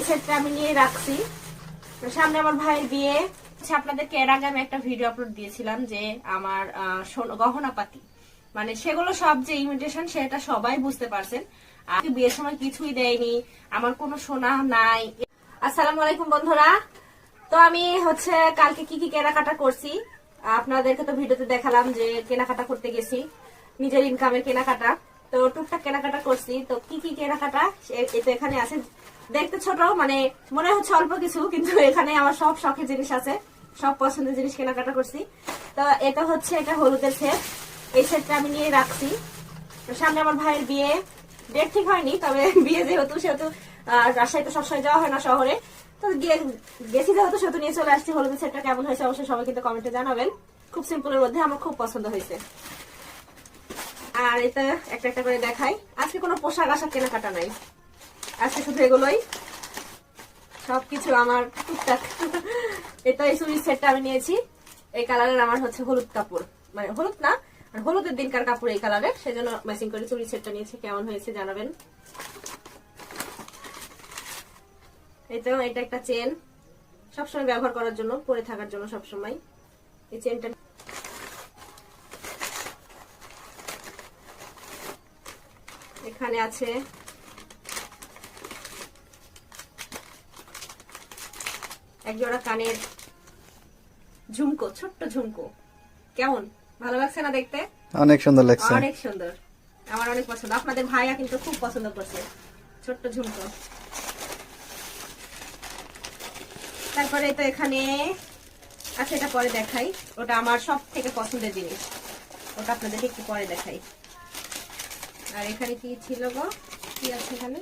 সেটটা আমি নিয়ে রাখছি। সামনে আমার ভাইয়ের বিয়ে। আপনাদেরকে এর আগে আমি একটা ভিডিও আপলোড দিয়েছিলাম যে আমার গহনাপাতি, মানে সেগুলো সব যে ইমিটেশন সেটা সবাই বুঝতে পারছেন। আর বিয়ের সময় কিছুই দেয়নি, আমার কোনো সোনা নাই। আসসালামু আলাইকুম বন্ধুরা। তো আমি কালকে কি কি কেনাকাটা করছি আপনাদেরকে তো ভিডিওতে দেখালাম যে কেনাকাটা করতে গেছি, নিজের ইনকামের কেনাকাটা। তো টুকটাক কেনাকাটা করছি। তো কি কি কেনাকাটা এটা এখানে আছে। দেখতে ছোট, মানে মনে হচ্ছে অল্প কিছু, কিন্তু এখানে আমার সব শখের জিনিস আছে, সব পছন্দের জিনিস কেনাকাটা করছি। তো এটা হলুদের সেট। এই সেটটা আমি নিয়ে রাখছি। সামনে আমার ভাইয়ের বিয়ে, ডেট ঠিক হয়নি, তবে বিয়ে যেহেতু সেহেতু রাজশাহী তো সবসময় যাওয়া হয় না শহরে, তো গেছি যেহেতু সেহেতু নিয়ে চলে আসছি। হলুদের সেটটা কেমন হয়েছে অবশ্যই সবাই কিন্তু কমেন্টে জানাবেন। খুব সিম্পলের মধ্যে আমার খুব পছন্দ হয়েছে। আর এটা একটা একটা করে দেখাই। আজকে কোনো পোশাক আশাক কেনাকাটা নাই, আজকে শুধু এগুলোই, সবকিছু আমার টুকটাক। এটা এই চুরির সেটটা আমি নিয়েছি। এই কালারের আমার হলুদ কাপড়, মানে হলুদ না, হলুদের দিনকার কাপড় এই কালারের, সেজন্য ম্যাচিং করে চুরির সেটটা নিয়েছি। কেমন হয়েছে জানাবেন। এটা একটা চেন, সবসময় ব্যবহার করার জন্য, পরে থাকার জন্য সবসময় এই চেনটা। এখানে আছে একজোড়া কানের ঝুমকো, ছোট্ট ঝুমকো। কেমন ভালো লাগছে না দেখতে? অনেক সুন্দর লাগছে, অনেক সুন্দর, আমার অনেক পছন্দ। আপনাদের ভাইয়া কিন্তু খুব পছন্দ করছে ছোট্ট ঝুমকো। তারপরে তো এখানে আছে, এটা পরে দেখাই। ওটা আমার সব থেকে পছন্দের জিনিস, ওটা আপনাদের একটু পরে দেখাই। আর এখানে কি ছিল গো, কি আছে এখানে?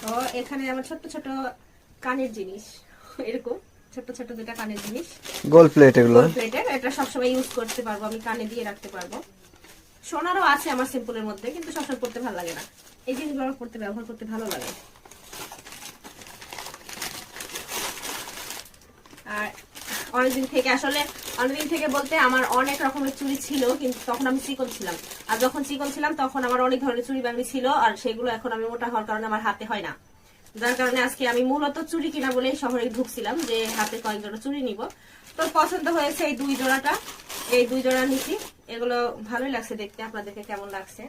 ও, এখানে আমার ছোট্ট ছোট কানের জিনিস, এরকম ছোট ছোট দুটা কানের জিনিস, গোল্ড প্লেট। এগুলো গোল্ড প্লেটের, এটা সবসময় ইউজ করতে পারবো, আমি কানে দিয়ে রাখতে পারবো। সোনারও আছে আমার সিম্পলের মধ্যে, কিন্তু সবসময় পড়তে ভালো লাগে না। এই জিনিসগুলো আমার পড়তে, ব্যবহার করতে ভালো লাগে। আর অনেকদিন থেকে বলতে আমার অনেক রকমের চুড়ি ছিল, কিন্তু তখন আমি চিকন ছিলাম। আর যখন চিকন ছিলাম তখন আমার অনেক ধরনের চুড়ি বাঙি ছিল, আর সেগুলো এখন আমি মোটা হওয়ার কারণে আমার হাতে হয় না। যার কারণে আজকে আমি মূলত চুড়ি কিনা বলে শহরে ঢুকছিলাম, যে হাতে কয়েক জোড়া চুড়ি নিব। তো পছন্দ হয়েছে এই দুই জোড়াটা, এই দুই জোড়া নিছি। এগুলো ভালোই লাগছে দেখতে, আপনাদেরকে কেমন লাগছে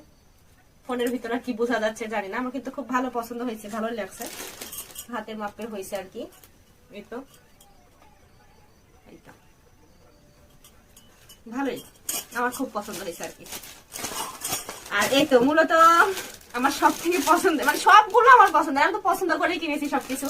ফোনের ভিতরে কি বোঝা যাচ্ছে জানি না, আমার কিন্তু খুব ভালো পছন্দ হয়েছে, ভালোই লাগছে। হাতের মাপের হয়েছে আর কি। এই তো ভালোই, আমার খুব পছন্দ হয়েছে আর কি। আর এই তো মূলত আমার সব থেকে পছন্দ, মানে সবগুলো আমার পছন্দ, আমি তো পছন্দ করেই কিনেছি সবকিছু।